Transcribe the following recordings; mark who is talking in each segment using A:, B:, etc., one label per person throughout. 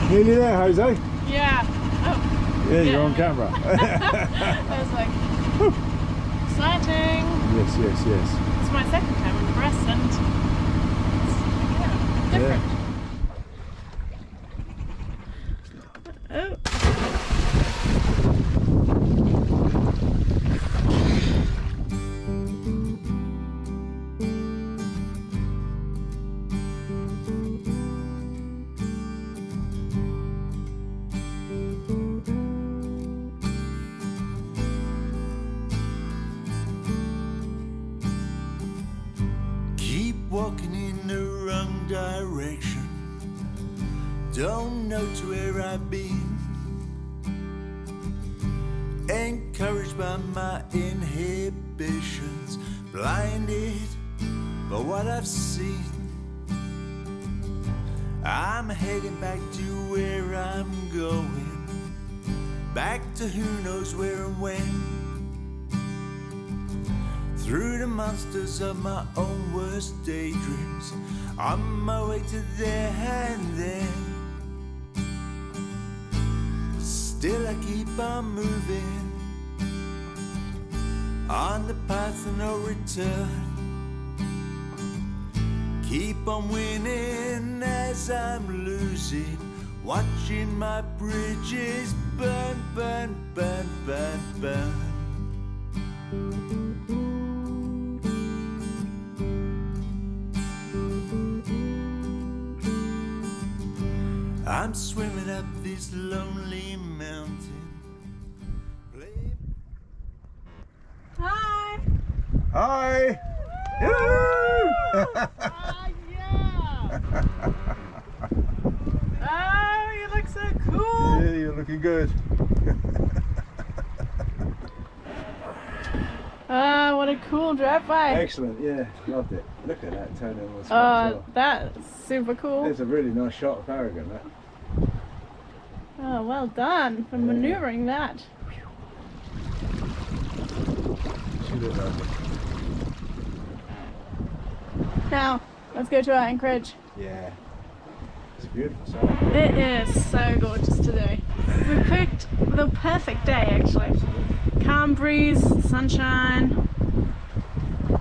A: Nearly there, Jose.
B: Yeah. Oh.
A: Yeah, you're on camera.
B: I was like, exciting.
A: Yes, yes, yes.
B: It's my second time in Brest and it's, different. Oh.
C: Walking in the wrong direction, don't know to where I've been. Encouraged by my inhibitions, blinded by what I've seen. I'm heading back to where I'm going, back to who knows where and when. Through the monsters of my own worst daydreams, on my way to there and then. Still I keep on moving, on the path of no return. Keep on winning as I'm losing, watching my bridges burn, burn, burn, burn, burn. I'm swimming up this lonely mountain.
B: Hi.
A: Hi.
B: Yeah. Oh, you look so cool.
A: Yeah, you're looking good.
B: Oh, what a cool drive-by.
A: Excellent, yeah, loved it. Look at that turning on the spot.
B: Oh, that's super cool.
A: It's a really nice shot of Paragon, that.
B: Oh, well done for maneuvering that.
A: She looked lovely.
B: Now, let's go to our Anchorage.
A: Yeah. It's a beautiful sight.
B: It is so gorgeous today. We picked the perfect day, actually. Calm breeze, sunshine.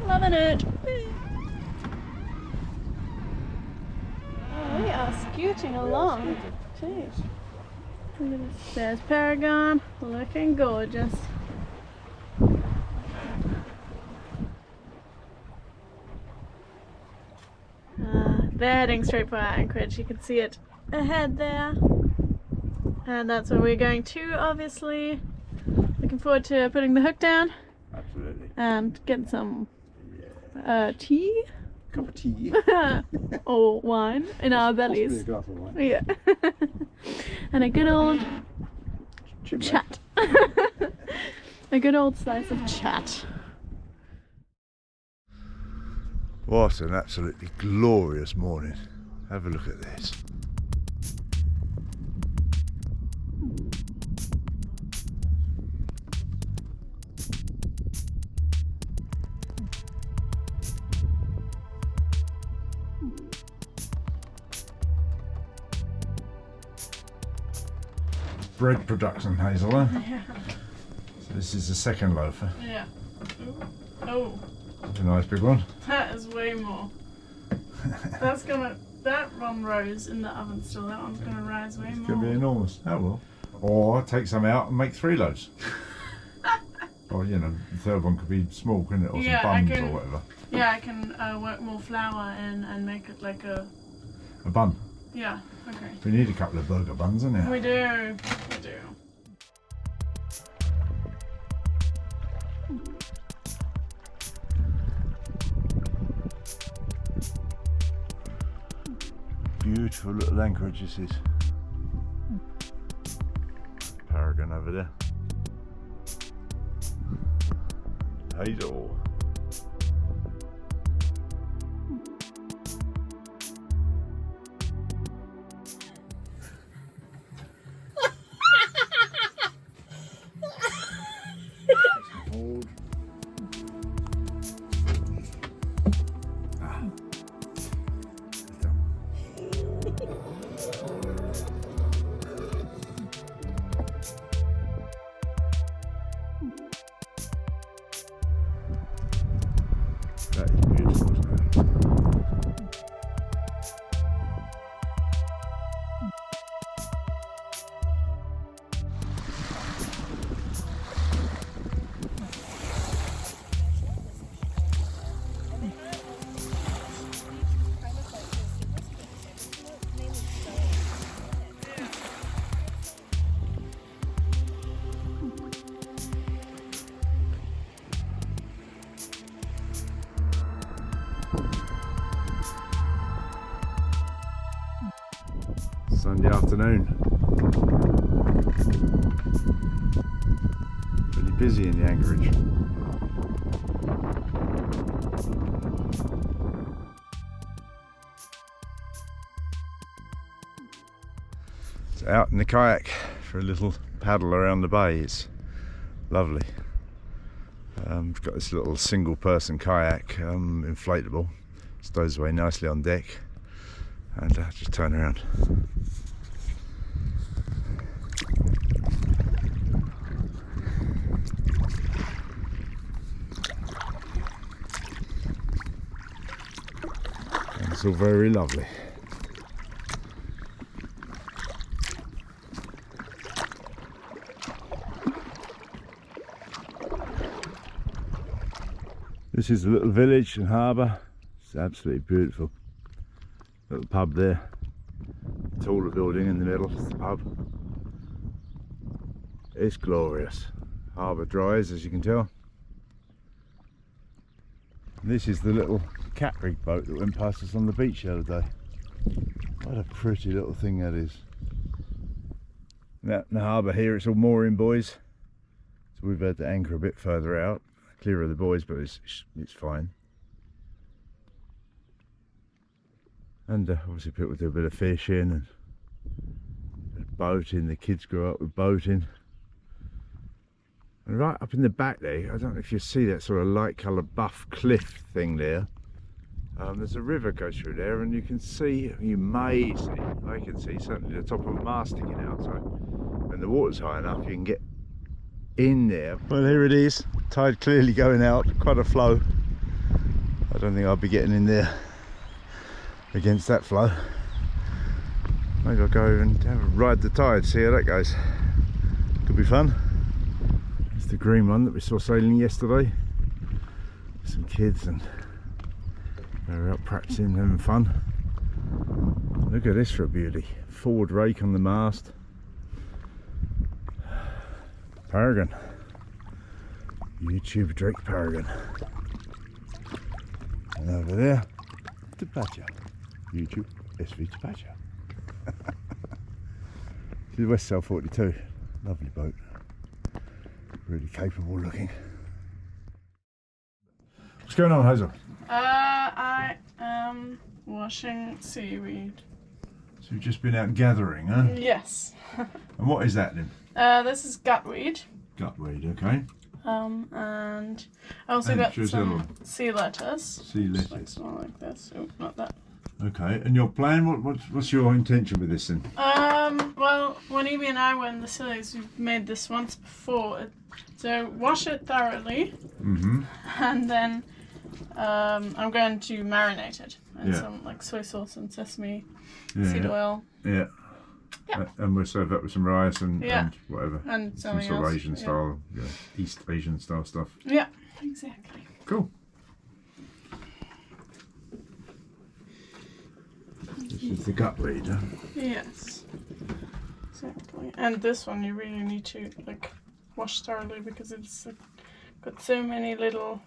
B: Loving it. Oh, we are scooting along. Jeez. There's Paragon, looking gorgeous. They're heading straight for our Anchorage. You can see it ahead there. And that's where we're going to, obviously. Looking forward to putting the hook down.
A: Absolutely.
B: And getting some tea.
A: Cup of tea.
B: Or wine in our bellies.
A: A glass of wine.
B: Yeah. And a good old chat. A good old slice of chat.
A: What an absolutely glorious morning. Have a look at this. Bread production, Hazel, huh?
B: Yeah.
A: So this is the second loafer.
B: Yeah. Ooh. Oh,
A: That's a nice big one.
B: that is way more. That one rose in the oven still. That one's gonna rise way
A: It's
B: more.
A: going to be enormous. Oh well. Or take some out and make 3 loads. Or, you know, the third one could be small, couldn't it? Or
B: Yeah,
A: some
B: I
A: buns
B: can-
A: or whatever.
B: Yeah, I can work more flour in and make it like a.
A: A bun.
B: Yeah. Okay.
A: We need a couple of burger buns, don't we?
B: We do. We do.
A: Beautiful little anchorage this is. Paragon over there. Hazel. That is beautiful, isn't it? Sunday afternoon. Pretty busy in the Anchorage. It's out in the kayak for a little paddle around the bay. It's lovely. We've got this little single person kayak, inflatable, stows away nicely on deck, and just turn around. And it's all very lovely. This is a little village and harbour. It's absolutely beautiful. Little pub there. Taller building in the middle is the pub. It's glorious. Harbour dries, as you can tell. And this is the little cat rig boat that went past us on the beach the other day. What a pretty little thing that is. Now in the harbour here it's all mooring buoys. So we've had to anchor a bit further out. Clear of the buoys, but it's fine. And obviously people do a bit of fishing and boating. The kids grew up with boating. And right up in the back there, I don't know if you see that sort of light coloured buff cliff thing there. There's a river goes through there, and you can see, you may see, I can see certainly the top of a mast sticking out. So when the water's high enough, you can get in there. Well, here it is. Tide clearly going out, quite a flow. I don't think I'll be getting in there against that flow. Maybe I'll go and have a ride the tide, see how that goes. Could be fun. It's the green one that we saw sailing yesterday. Some kids, and they were out practicing, having fun. Look at this for a beauty. Forward rake on the mast. Paragon. YouTube DrakeParagon. And over there, Tapatya. YouTube SV Tapatya. This is West Sail 42. Lovely boat. Really capable looking. What's going on, Hazel?
B: I am washing seaweed.
A: So you've just been out gathering, huh?
B: Yes.
A: And what is that then?
B: This is gutweed.
A: Gutweed, okay.
B: And I also got some sea lettuce.
A: Sea lettuce.
B: Like small like this. Oh, not that.
A: Okay, and your plan? What's your intention with this then?
B: Well, when Evie and I were in the Scillies, we've made this once before. So wash it thoroughly, and then I'm going to marinate it in some like soy sauce and sesame seed oil.
A: Yeah. And we'll serve that with some rice and whatever.
B: And
A: some sort of Asian style, East Asian style stuff.
B: Yeah, exactly.
A: Cool. This is the gutweed, huh?
B: Yes, exactly. And this one you really need to like wash thoroughly because it's got so many little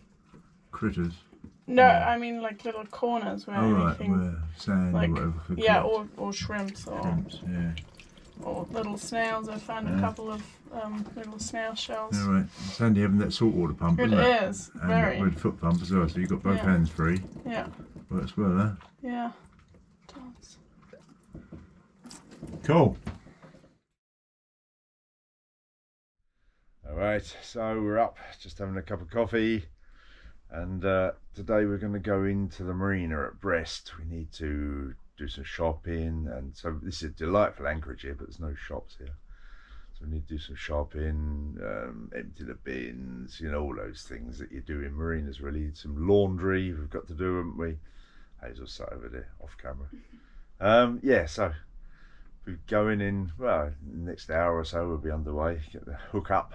A: critters.
B: No, I mean like little corners where anything,
A: where sand
B: like,
A: or whatever.
B: or shrimps or or little snails. I found a couple of little snail shells.
A: Yeah, right. It's handy having that saltwater pump, isn't it?
B: It is,
A: and
B: very.
A: with foot pump as well, so you've got both hands free.
B: Yeah.
A: Works well, huh?
B: Yeah. It does.
A: Cool. Alright, so we're up, just having a cup of coffee, and today we're going to go into the Marina at Brest. We need to do some shopping, and so this is a delightful Anchorage here, but there's no shops here. So We need to do some shopping, empty the bins, you know, all those things that you do in marinas really. Some laundry we've got to do, haven't we? Hazel's sat over there off camera. Yeah, so we're going in, well, the next hour or so we'll be underway, get the hook up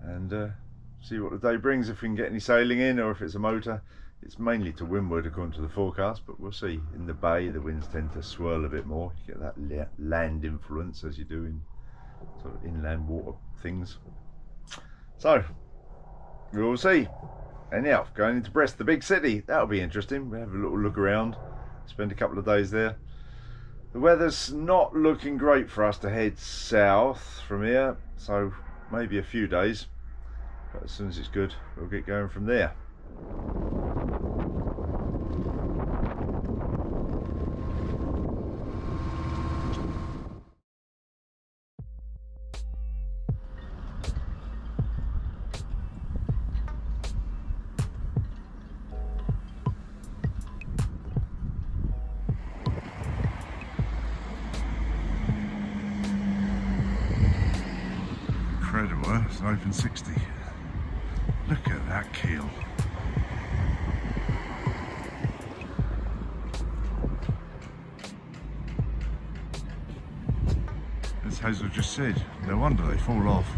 A: and see what the day brings, if we can get any sailing in or if it's a motor. It's mainly to windward according to the forecast, but we'll see. In the bay the winds tend to swirl a bit more. You get that land influence as you do in sort of inland water things. So we will see. Anyhow, going into Brest, the big city, that'll be interesting. We'll have a little look around, spend a couple of days there. The weather's not looking great for us to head south from here, so maybe a few days, but as soon as it's good we'll get going from there. Incredible, it's an open 60. Look at that keel. As Hazel just said, no wonder they fall off.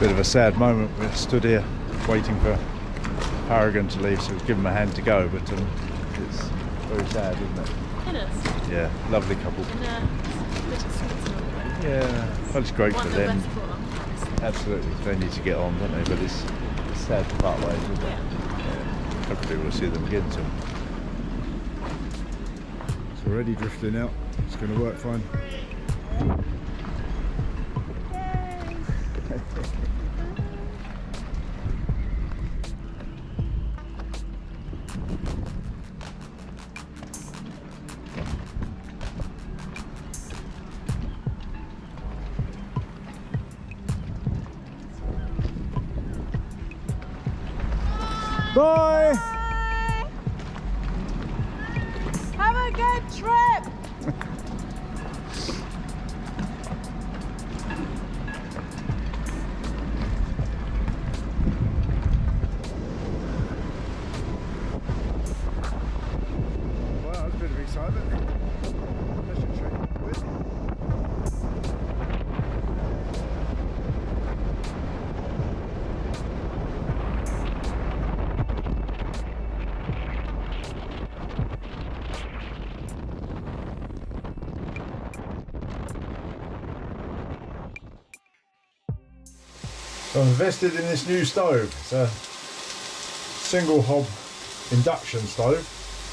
A: Bit of a sad moment. We stood here waiting for Paragon to leave, so we've given them a hand to go, but it's very sad, isn't it?
B: It is.
A: Yeah, lovely couple.
B: And little sweet.
A: Yeah, well, it's great for them.
B: Best for them.
A: Absolutely, they need to get on, don't they? But it's sad to part ways, isn't it? Yeah. Hopefully we'll see them again soon. It's already drifting out. It's going to work fine. Bye!
B: Have a good trip!
A: Wow, that's a bit of excitement. So I've invested in this new stove. It's a single hob induction stove.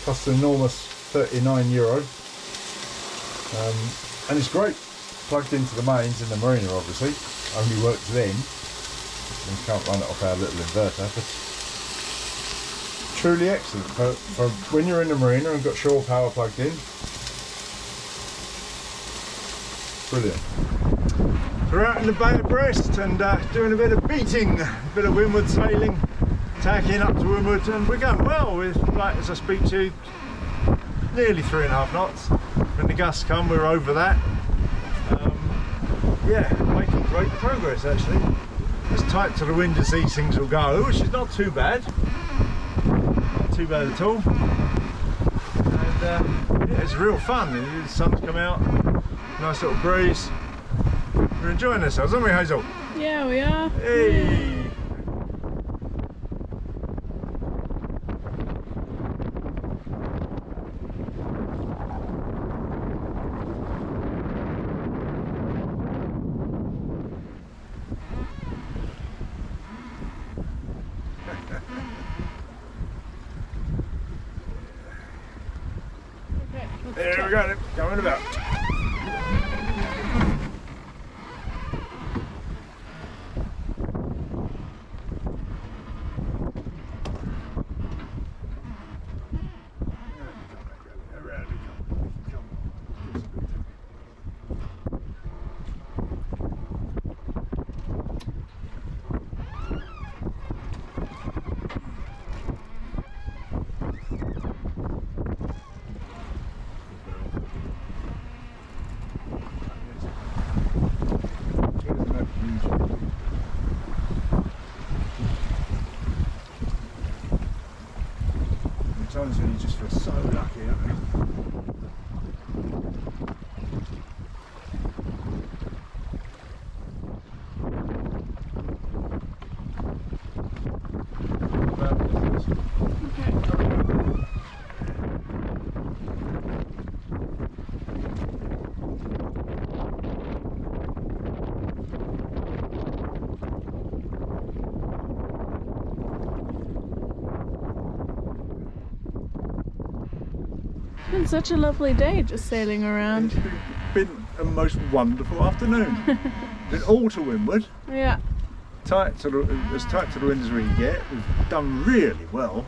A: Costs an enormous €39. And it's great. Plugged into the mains in the marina, obviously. Only works then. You can't run it off our little inverter, but truly excellent for when you're in the marina and got shore power plugged in. Brilliant. We're out in the Bay of Brest and doing a bit of beating, a bit of windward sailing, tacking up to windward, and we're going well. With, right as I speak to you, nearly 3.5 knots. When the gusts come, we're over that. Yeah, making great progress actually. As tight to the wind as these things will go, which is not too bad. Not too bad at all. And yeah, it's real fun. The sun's come out, nice little breeze. We're enjoying ourselves, aren't we, Hazel?
B: Yeah, we are.
A: Hey!
B: Okay,
A: There we go, going about. times when you just feel so lucky, don't you?
B: It's been such a lovely day just sailing around.
A: It's been a most wonderful afternoon. Been all to windward.
B: Yeah.
A: As tight to the wind as we can get. We've done really well.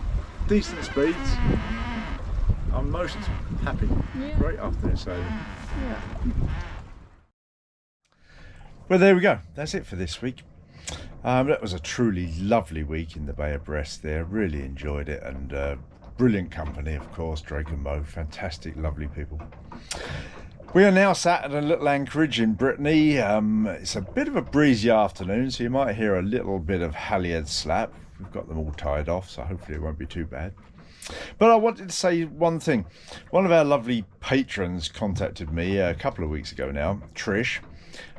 A: Decent speeds. I'm most happy.
B: Yeah.
A: Great afternoon sailing.
B: Yeah.
A: Well, there we go. That's it for this week. That was a truly lovely week in the Bay of Brest there. Really enjoyed it, and brilliant company, of course. Drake and Mo, fantastic, lovely people. We are now sat at a little anchorage in Brittany. It's a bit of a breezy afternoon, so you might hear a little bit of halyard slap. We've got them all tied off, so hopefully it won't be too bad. But I wanted to say one thing. One of our lovely patrons contacted me a couple of weeks ago now, Trish,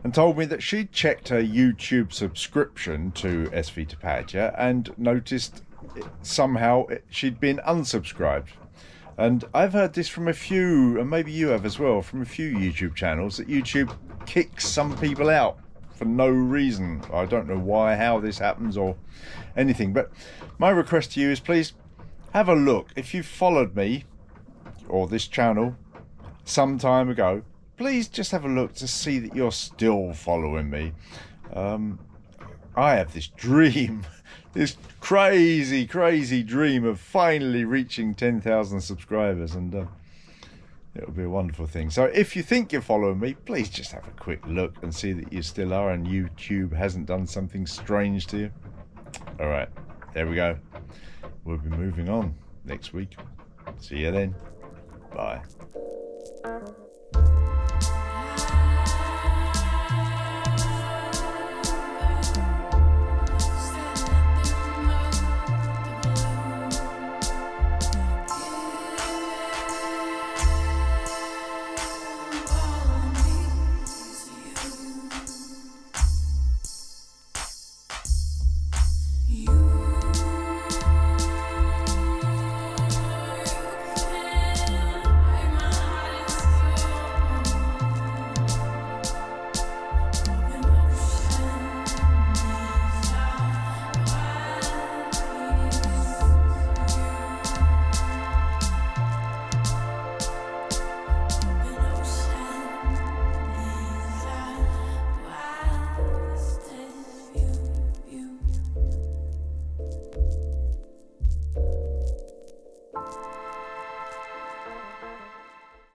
A: and told me that she'd checked her YouTube subscription to SV Tapatya and noticed somehow she'd been unsubscribed. And I've heard this from a few, and maybe you have as well, from a few YouTube channels, that YouTube kicks some people out for no reason. I don't know why, how this happens or anything, but my request to you is please have a look. If you followed me or this channel some time ago, please just have a look to see that you're still following me. I have this dream, this crazy dream of finally reaching 10,000 subscribers, and it'll be a wonderful thing. So if you think you're following me, please just have a quick look and see that you still are and YouTube hasn't done something strange to you. All right, there we go. We'll be moving on next week. See you then. Bye.